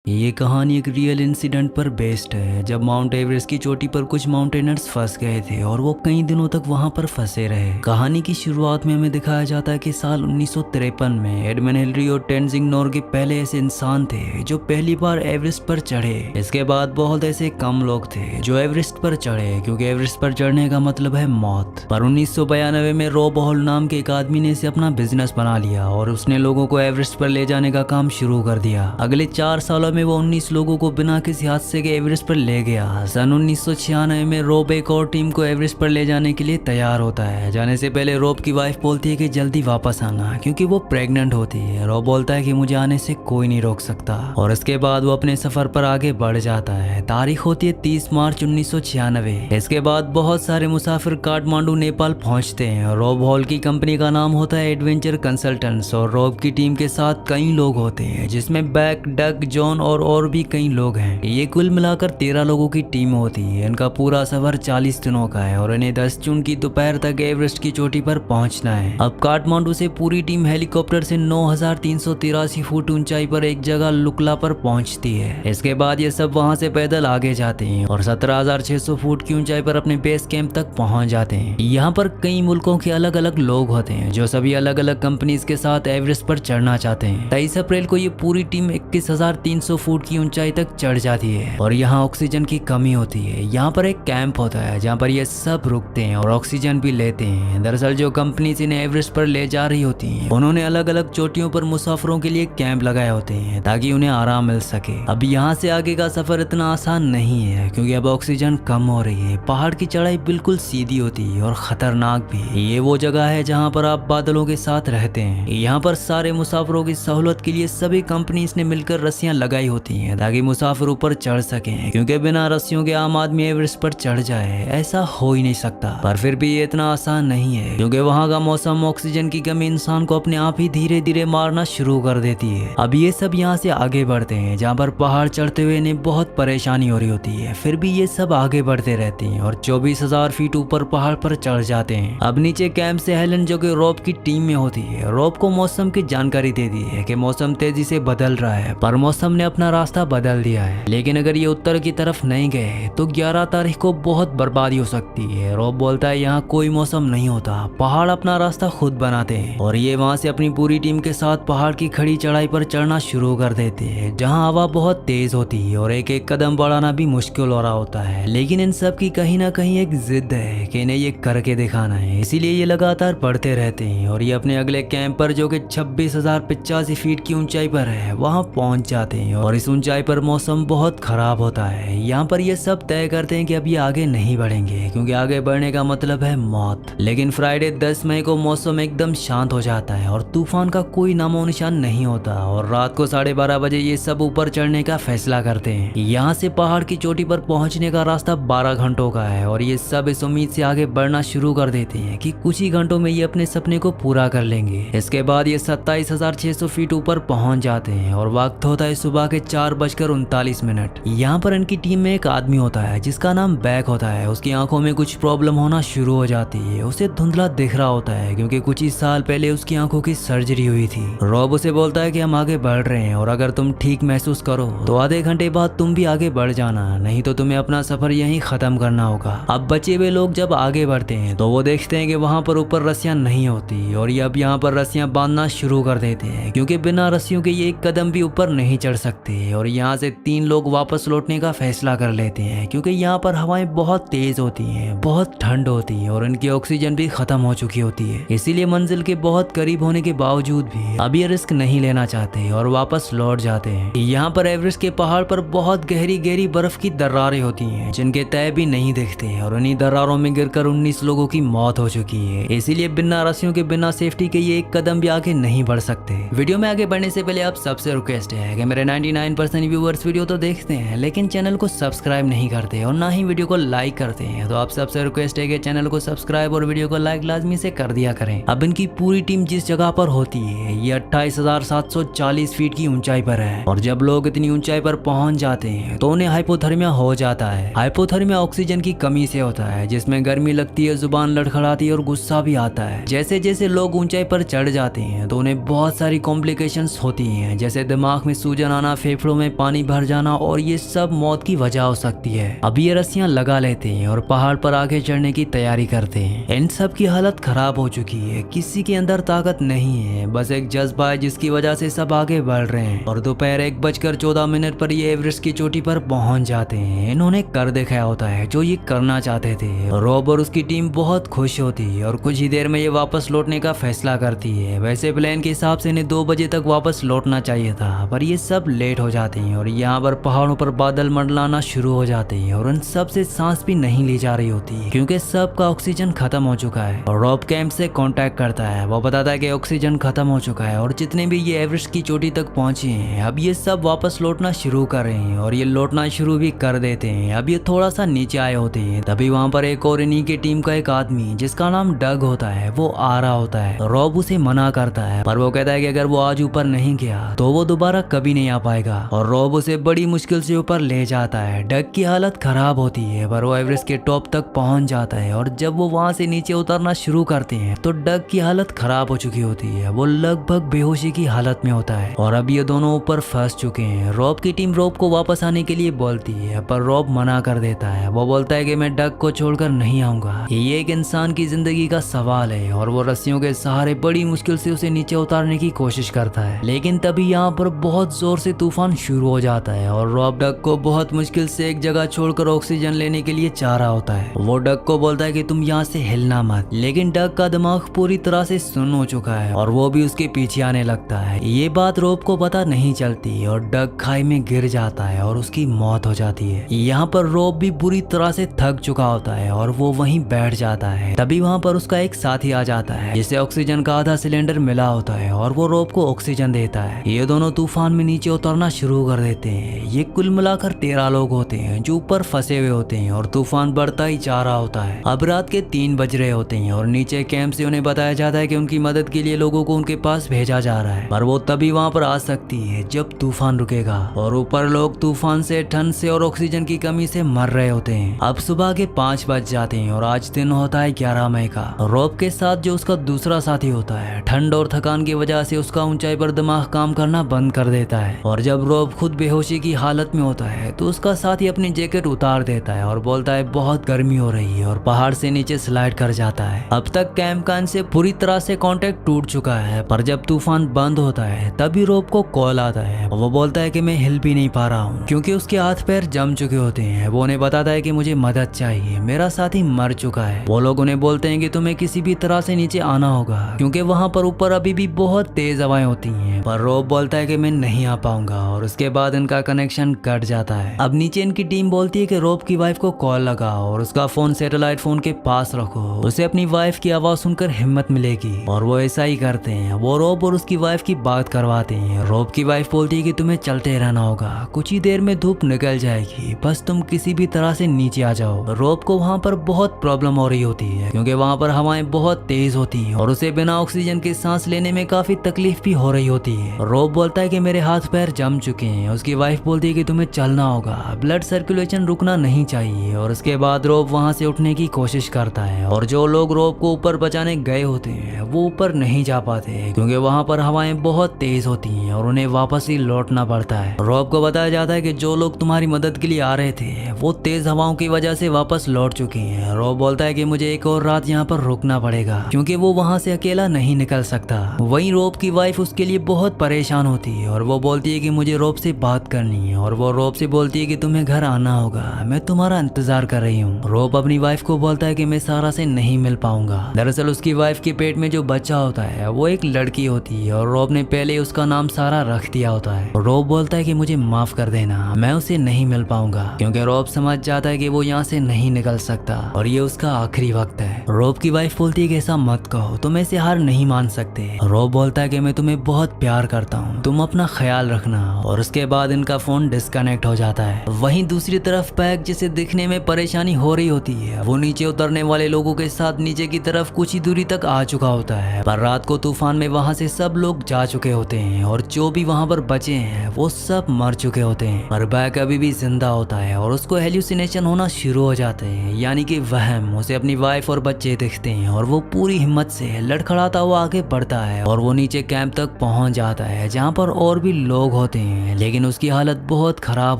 ये कहानी एक रियल इंसिडेंट पर बेस्ड है, जब माउंट एवरेस्ट की चोटी पर कुछ माउंटेनर्स फंस गए थे और वो कई दिनों तक वहां पर फंसे रहे। कहानी की शुरुआत में हमें दिखाया जाता है कि साल 1953 में एडमंड हिलरी और टेंजिंग नोर्गे पहले ऐसे इंसान थे जो पहली बार एवरेस्ट पर चढ़े। इसके बाद बहुत ऐसे कम लोग थे जो एवरेस्ट पर चढ़े, क्योंकि एवरेस्ट पर चढ़ने का मतलब है मौत। पर 1992 में रॉब हॉल नाम के एक आदमी ने इसे अपना बिजनेस बना लिया और उसने लोगों को एवरेस्ट पर ले जाने का काम शुरू कर दिया। अगले 4 सालों में वो 19 लोगों को बिना किसी हादसे के एवरेस्ट पर ले गया। सन 1996 में रॉब एक और टीम को एवरेस्ट पर ले जाने के लिए तैयार होता है। जाने से पहले रॉब की वाइफ बोलती है कि जल्दी वापस आना, क्योंकि वो प्रेग्नेंट होती है। रॉब बोलता है कि मुझे आने से कोई नहीं रोक सकता, और इसके बाद वो अपने सफर पर आगे बढ़ जाता है। तारीख होती है 30 मार्च 1996। इसके बाद बहुत सारे मुसाफिर काठमांडू नेपाल पहुंचते हैं। रॉब हॉल की कंपनी का नाम होता है एडवेंचर कंसल्टेंट्स, और रॉब की टीम के साथ कई लोग होते हैं, जिसमें बैक, डग, जॉन और भी कई लोग हैं। ये कुल मिलाकर 13 लोगों की टीम होती है। इनका पूरा सफर 40 दिनों का है और इन्हें 10 जून की दोपहर तक एवरेस्ट की चोटी पर पहुंचना है। अब काठमांडू से पूरी टीम हेलीकॉप्टर से 9383 फुट ऊंचाई पर एक जगह लुकला पर पहुंचती है। इसके बाद ये सब वहां से पैदल आगे जाते हैं और 17,600 फुट की ऊंचाई पर अपने बेस कैंप तक पहुंच जाते हैं। यहाँ पर कई मुल्कों के अलग अलग लोग होते हैं जो सभी अलग अलग कंपनीज के साथ एवरेस्ट पर चढ़ना चाहते हैं। 23 अप्रैल को ये पूरी टीम 21,300 फुट की ऊंचाई तक चढ़ जाती है और यहाँ ऑक्सीजन की कमी होती है। यहाँ पर एक कैंप होता है जहाँ पर ये सब रुकते हैं और ऑक्सीजन भी लेते हैं। दरअसल जो कंपनी इन्हें एवरेस्ट पर ले जा रही होती है, उन्होंने अलग अलग चोटियों पर मुसाफिरों के लिए कैंप लगाए होते हैं ताकि उन्हें आराम मिल सके। अब यहाँ से आगे का सफर इतना आसान नहीं है, क्योंकि अब ऑक्सीजन कम हो रही है। पहाड़ की चढ़ाई बिल्कुल सीधी होती है और खतरनाक भी। ये वो जगह है जहाँ पर आप बादलों के साथ रहते हैं। यहाँ पर सारे मुसाफिरों की सहूलत के लिए सभी कंपनीज ने मिलकर रस्सियां लगाई होती हैं ताकि मुसाफिर ऊपर चढ़ सकें, क्योंकि बिना रस्सियों के आम आदमी एवरेस्ट पर चढ़ जाए ऐसा हो ही नहीं सकता। पर फिर भी ये इतना आसान नहीं है, क्योंकि वहाँ का मौसम, ऑक्सीजन की कमी इंसान को अपने आप ही धीरे धीरे मारना शुरू कर देती है। अब ये सब यहाँ से आगे बढ़ते हैं जहाँ पर पहाड़ चढ़ते हुए इन्हें बहुत परेशानी हो रही होती है। फिर भी ये सब आगे बढ़ते रहते हैं और 24,000 फीट ऊपर पहाड़ पर चढ़ जाते हैं। अब नीचे कैंप से हेलन, जो कि रॉब की टीम में होती है, रॉब को मौसम की जानकारी दे दी है कि मौसम तेजी से बदल रहा है, पर मौसम ने अपना रास्ता बदल दिया है। लेकिन अगर ये उत्तर की तरफ नहीं गए तो 11 तारीख को बहुत बर्बादी हो सकती है। रॉब बोलता है यहाँ कोई मौसम नहीं होता, पहाड़ अपना रास्ता खुद बनाते हैं। और ये वहाँ से अपनी पूरी टीम के साथ पहाड़ की खड़ी चढ़ाई पर चढ़ना शुरू कर देते हैं, जहाँ हवा बहुत तेज होती है और एक एक कदम बढ़ाना भी मुश्किल हो रहा होता है। लेकिन इन सब की कहीं ना कहीं एक जिद है कि इन्हें ये करके दिखाना है, इसीलिए ये लगातार बढ़ते रहते हैं और ये अपने अगले कैंप पर, जो कि 26,085 फीट की ऊंचाई पर है, वहां पहुंच जाते हैं। और इस ऊंचाई पर मौसम बहुत खराब होता है। यहाँ पर ये सब तय करते हैं कि अब ये आगे नहीं बढ़ेंगे, क्योंकि आगे बढ़ने का मतलब है मौत। लेकिन फ्राइडे 10 मई को मौसम एकदम शांत हो जाता है और तूफान का कोई नामो निशान नहीं होता, और रात को 12:30 बजे ये सब ऊपर चढ़ने का फैसला करते हैं। यहाँ से पहाड़ की चोटी पर पहुंचने का रास्ता 12 घंटों का है और ये सब इस उम्मीद से आगे बढ़ना शुरू कर देते हैं कि कुछ ही घंटों में ये अपने सपने को पूरा कर लेंगे। इसके बाद ये 27,600 फीट ऊपर पहुंच जाते हैं और वक्त होता है सुबह के 4:39। यहाँ पर इनकी टीम में एक आदमी होता है जिसका नाम बैक होता है। उसकी आंखों में कुछ प्रॉब्लम होना शुरू हो जाती है। उसे धुंधला दिख रहा होता है, क्योंकि कुछ ही साल पहले उसकी आंखों की सर्जरी हुई थी। रॉब उसे बोलता है कि हम आगे बढ़ रहे हैं और अगर तुम ठीक महसूस करो तो आधे घंटे बाद तुम भी आगे बढ़ जाना, नहीं तो तुम्हें अपना सफर यहीं खत्म करना होगा। अब बचे हुए लोग जब आगे बढ़ते हैं तो वो देखते हैं कि वहाँ पर ऊपर रस्सियां नहीं होती, और ये अब यहाँ पर रस्सियां बांधना शुरू कर देते हैं, क्योंकि बिना रस्सियों के ये एक कदम भी ऊपर नहीं चढ़ सकते। और यहाँ से 3 लोग वापस लौटने का फैसला कर लेते हैं, क्योंकि यहाँ पर हवाएं बहुत तेज होती हैं, बहुत ठंड होती है और इनकी ऑक्सीजन भी खत्म हो चुकी होती है। इसीलिए मंजिल के बहुत करीब होने के बावजूद भी अब ये रिस्क नहीं लेना चाहते और वापस लौट जाते हैं। यहाँ पर एवरेस्ट के पहाड़ पर बहुत गहरी गहरी बर्फ की दरारें होती हैं, जिनके तय भी नहीं दिखते, और उन्हीं दरारों में गिरकर 19 लोगों की मौत हो चुकी है। इसीलिए बिना रस्सियों के, बिना सेफ्टी के ये एक कदम भी आगे नहीं बढ़ सकते। वीडियो में आगे बढ़ने से पहले आप सबसे रिक्वेस्ट है कि मेरे 99% व्यूअर्स वीडियो तो देखते हैं लेकिन चैनल को सब्सक्राइब नहीं करते और ना ही वीडियो को लाइक करते हैं, तो आप सबसे रिक्वेस्ट है कि चैनल को सब्सक्राइब और वीडियो को लाइक लाजमी से कर दिया करें। अब इनकी पूरी टीम जिस जगह पर होती है ये 28,740 फीट की ऊंचाई पर है, और जब लोग इतनी ऊंचाई पर पहुंच जाते हैं तो उन्हें हाइपोथर्मिया हो जाता है। हाइपोथर्मिया ऑक्सीजन की कमी से होता है, जिसमें गर्मी लगती है, जुबान लड़खड़ाती है और गुस्सा भी आता है। जैसे जैसे लोग ऊंचाई पर चढ़ जाते हैं तो उन्हें बहुत सारी कॉम्प्लिकेशंस होती हैं, जैसे दिमाग में सूजन आना, फेफड़ों में पानी भर जाना और ये सब मौत की वजह हो सकती है। अब ये रस्सियां लगा लेते हैं और पहाड़ पर आगे चढ़ने की तैयारी करते हैं। इन सब की हालत खराब हो चुकी है, किसी के अंदर ताकत नहीं है, बस एक जज्बा है जिसकी वजह से सब आगे बढ़ रहे हैं। और दोपहर 1:14 पर ये एवरेस्ट की चोटी पर पहुंच जाते हैं। इन्होंने कर दिखाया होता है जो ये करना चाहते थे। रॉब और उसकी टीम बहुत खुश होती है और कुछ ही देर में ये वापस लौटने का फैसला करती है। वैसे प्लान के हिसाब से इन्हें 2 बजे तक वापस लौटना चाहिए था, पर ये सब लेट हो जाते हैं और यहाँ पर पहाड़ों पर बादल मंडलाना शुरू हो जाते हैं और उन सब से सांस भी नहीं ली जा रही होती क्योंकि सबका ऑक्सीजन खत्म हो चुका है। और रॉब कैंप से कांटेक्ट करता है, वो बताता है कि ऑक्सीजन खत्म हो चुका है और जितने भी ये एवरेस्ट की चोटी तक पहुंचे हैं अब ये सब वापस लौटना शुरू कर रहे हैं और ये लौटना शुरू भी कर देते हैं। अब ये थोड़ा सा नीचे आए होते हैं, तभी वहाँ पर एक और इन्हीं की टीम का एक आदमी जिसका नाम डग होता है वो आ रहा होता है। रॉब उसे मना करता है, पर वो कहता है कि अगर वो आज ऊपर नहीं गया तो वो दोबारा कभी नहीं आ पाएगा। और रॉब उसे बड़ी मुश्किल से ऊपर ले जाता है। डग की हालत खराब होती है, पर वो एवरेस्ट के टॉप तक पहुंच जाता है और जब वो वहां से नीचे उतरना शुरू करते हैं तो डग की हालत खराब हो चुकी होती है। वो लगभग बेहोशी की हालत में होता है और अब ये दोनों ऊपर फंस चुके हैं। रॉब की टीम रॉब को वापस आने के लिए बोलती है, पर रॉब मना कर देता है। वो बोलता है कि मैं डग को छोड़कर नहीं आऊंगा, ये एक इंसान की जिंदगी का सवाल है। और वो रस्सियों के सहारे बड़ी मुश्किल से उसे नीचे उतारने की कोशिश करता है, लेकिन तभी यहाँ पर बहुत जोर से तूफान शुरू हो जाता है और रॉब डग को बहुत मुश्किल से एक जगह छोड़कर ऑक्सीजन लेने के लिए चाह रहा होता है। वो डग को बोलता है कि तुम यहाँ से हिलना मत, लेकिन डग का दिमाग पूरी तरह से सुन्न हो चुका है और वो भी उसके पीछे आने लगता है। ये बात रॉब को पता नहीं चलती और डग खाई में गिर जाता है और उसकी मौत हो जाती है। यहाँ पर रॉब भी बुरी तरह से थक चुका होता है और वो वहीं बैठ जाता है। तभी वहाँ पर उसका एक साथी आ जाता है जिसे ऑक्सीजन का आधा सिलेंडर मिला होता है और वो रॉब को ऑक्सीजन देता है। ये दोनों तूफान में नीचे उतरना शुरू कर देते हैं। ये कुल मिलाकर 13 लोग होते हैं जो ऊपर फंसे हुए होते हैं और तूफान बढ़ता ही जा रहा होता है। अब रात के 3 बज रहे होते हैं और नीचे कैंप से उन्हें बताया जाता है कि उनकी मदद के लिए लोगों को उनके पास भेजा जा रहा है, पर वो तभी वहाँ पर आ सकती है जब तूफान रुकेगा। और ऊपर लोग तूफान से, ठंड से और ऑक्सीजन की कमी से मर रहे होते हैं। अब सुबह के 5 बज जाते हैं और आज दिन होता है 11 मई का। रॉब के साथ जो उसका दूसरा साथी होता है, ठंड और थकान की वजह से उसका ऊंचाई पर दिमाग काम करना बंद कर देता है और जब रॉब खुद बेहोशी की हालत में होता है तो उसका साथी अपनी जैकेट उतार देता है और बोलता है बहुत गर्मी हो रही है और पहाड़ से नीचे स्लाइड कर जाता है। अब तक कैंप का इनसे पूरी तरह से कांटेक्ट टूट चुका है, पर जब तूफान बंद होता है तभी रॉब को कॉल आता है। वो बोलता है कि मैं हिल भी नहीं पा रहा हूँ क्योंकि उसके हाथ पैर जम चुके होते हैं। वो उन्हें बताता है कि मुझे मदद चाहिए, मेरा साथी मर चुका है। वो लोग उन्हें बोलते हैं कि तुम्हें किसी भी तरह से नीचे आना होगा क्योंकि वहाँ पर ऊपर अभी भी बहुत तेज हवाएं होती हैं। पर रॉब बोलता है कि मैं नहीं आ पाऊंगा और उसके बाद इनका कनेक्शन कट जाता है। अब नीचे इनकी टीम बोलती है कि रॉब की वाइफ को कॉल लगाओ और उसका फोन सैटेलाइट फोन के पास रखो, उसे अपनी वाइफ की आवाज सुनकर हिम्मत मिलेगी। और वो ऐसा ही करते हैं। वो रॉब और उसकी वाइफ की बात करवाते हैं। रॉब की वाइफ बोलती है कि तुम्हें चलते रहना होगा, कुछ ही देर में धूप निकल जाएगी, बस तुम किसी भी तरह से नीचे आ जाओ। रॉब को वहाँ पर बहुत प्रॉब्लम हो रही होती है क्योंकि वहाँ पर हवाएं बहुत तेज होती हैं और उसे बिना ऑक्सीजन के सांस लेने में काफी तकलीफ भी हो रही होती है। रॉब बोलता है कि मेरे हाथ पैर जम चुके हैं। उसकी वाइफ बोलती है कि तुम्हें चलना होगा, ब्लड सर्कुलेशन रुकना नहीं चाहिए। और उसके बाद रॉब वहाँ से उठने की कोशिश करता है और जो लोग रॉब को ऊपर बचाने गए होते हैं वो ऊपर नहीं जा पाते क्योंकि वहाँ पर हवाएं बहुत तेज होती हैं और उन्हें वापस ही लौटना पड़ता है। रॉब को बताया जाता है कि जो लोग तुम्हारी मदद के लिए आ रहे थे वो तेज हवाओं की वजह से वापस लौट चुके हैं। रॉब बोलता है कि मुझे एक और रात यहाँ पर रुकना पड़ेगा क्योंकि वो वहाँ से अकेला नहीं निकल सकता। वहीं रॉब की वाइफ उसके लिए बहुत परेशान होती है और वो बोलती है कि मुझे रॉब से बात करनी है और वो रॉब से बोलती है कि तुम्हें घर आना होगा, मैं तुम्हारा इंतजार कर रही हूँ। रॉब अपनी वाइफ को बोलता है कि मैं सारा से नहीं मिल पाऊंगा। दरअसल उसकी वाइफ के पेट में जो बच्चा होता है वो एक लड़की होती है और रॉब ने पहले उसका नाम सारा रख दिया होता है। रॉब बोलता है कि मुझे माफ कर देना, मैं उसे नहीं मिल पाऊंगा क्योंकि रॉब समझ जाता है कि वो यहाँ से नहीं निकल सकता और ये उसका आखिरी वक्त है। रॉब की वाइफ बोलती है कि ऐसा मत कहो, तुम ऐसे हार नहीं मान सकते। रॉब बोलता है कि मैं तुम्हें बहुत प्यार करता हूँ, तुम अपना ख्याल रखना। और उसके बाद इनका फोन डिस्कनेक्ट हो जाता है। वहीं दूसरी तरफ पैक, जिसे दिखने में परेशानी हो रही होती है, वो नीचे उतरने वाले लोगों के साथ नीचे की तरफ कुछ ही दूरी तक आ चुका होता है। पर रात को तूफान में वहाँ से सब लोग जा चुके होते हैं और जो भी वहाँ पर बचे हैं वो सब मर चुके होते हैं। पर बैक अभी भी जिंदा होता है और उसको हेल्यूसिनेशन होना शुरू हो जाते हैं, यानी कि वहम। उसे अपनी वाइफ और बच्चे दिखते हैं और वो पूरी हिम्मत से लड़खड़ाता हुआ आगे बढ़ता है और वो नीचे कैंप तक पहुंच जाता है जहाँ पर और भी लोग होते हैं, लेकिन उसकी हालत बहुत खराब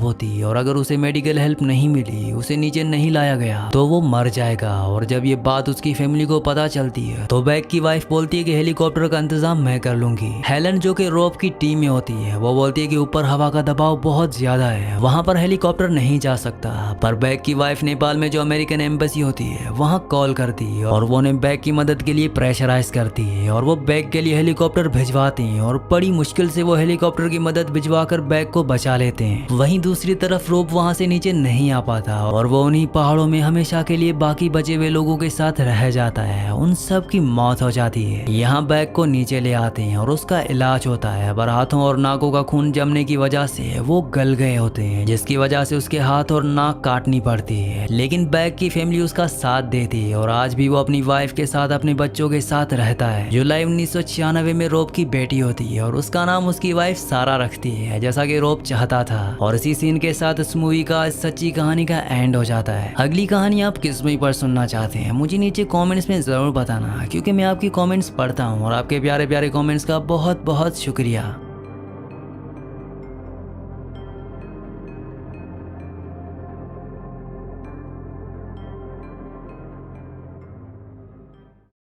होती है और अगर उसे मेडिकल हेल्प नहीं मिली, उसे नीचे नहीं लाया गया तो वो मर जाएगा। और जब ये बात उसकी फैमिली को पता चलती है तो बैग की वाइफ बोलती है कि हेलीकॉप्टर का इंतजाम मैं कर लूंगी। हेलन जो कि रॉब की टीम में होती है वो बोलती है कि ऊपर हवा का दबाव बहुत ज्यादा है, वहां पर हेलीकॉप्टर नहीं जा सकता। पर बैग की वाइफ नेपाल में जो अमेरिकन एम्बेसी होती है वहां कॉल करती है और वो उन्हें बैग की मदद के लिए प्रेशराइज करती है और वो बैग के लिए हेलीकॉप्टर भिजवाती है और बड़ी मुश्किल से वो हेलीकॉप्टर की मदद भिजवा कर बैग को बचा लेते हैं। वहीं दूसरी तरफ रॉब वहां से नीचे नहीं आ पाता और वो उन्हीं पहाड़ों में हमेशा के लिए बाकी बचे हुए लोगों के साथ रह जाता है। उन सब की मौत हो जाती है। यहाँ बैग को नीचे ले आते हैं और उसका इलाज होता है, पर हाथों और नाकों का खून जमने की वजह से वो गल गए होते हैं, जिसकी वजह से उसके हाथ और नाक काटनी पड़ती है। लेकिन बैग की फैमिली उसका साथ देती है और आज भी वो अपनी वाइफ के साथ अपने बच्चों के साथ रहता है। जुलाई 1996 में रॉब की बेटी होती है और उसका नाम उसकी वाइफ सारा रखती है, जैसा कि रॉब चाहता था। और इसी सीन के साथ इस मूवी का सच्ची कहानी का एंड हो जाता है। अगली कहानी आप किस मूवी पर सुनना चाहते हैं मुझे नीचे कमेंट्स में जरूर बताना, क्योंकि मैं आपकी कमेंट्स पढ़ता हूँ और आपके प्यारे प्यारे कमेंट्स का बहुत बहुत शुक्रिया।